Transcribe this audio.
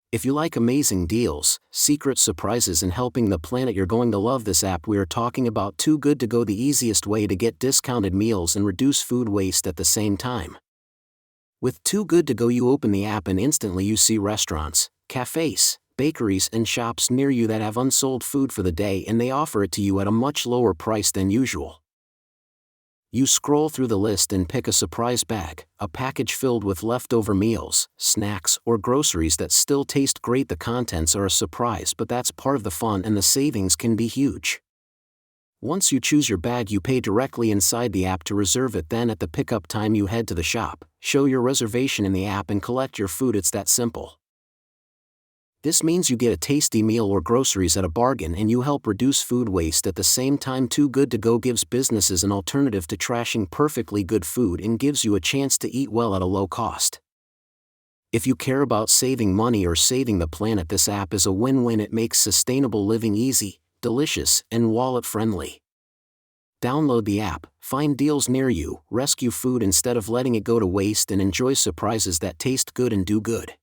If you like amazing deals, secret surprises, and helping the planet, you're going to love this app. We are talking about Too Good To Go, the easiest way to get discounted meals and reduce food waste at the same time. With Too Good To Go, you open the app and instantly you see restaurants, cafes, bakeries, and shops near you that have unsold food for the day, and they offer it to you at a much lower price than usual. You scroll through the list and pick a surprise bag, a package filled with leftover meals, snacks, or groceries that still taste great. The contents are a surprise, but that's part of the fun, and the savings can be huge. Once you choose your bag, you pay directly inside the app to reserve it. Then at the pickup time, you head to the shop, show your reservation in the app, and collect your food. It's that simple. This means you get a tasty meal or groceries at a bargain, and you help reduce food waste at the same time. Too Good To Go gives businesses an alternative to trashing perfectly good food and gives you a chance to eat well at a low cost. If you care about saving money or saving the planet, this app is a win-win. It makes sustainable living easy, delicious, and wallet-friendly. Download the app, find deals near you, rescue food instead of letting it go to waste, and enjoy surprises that taste good and do good.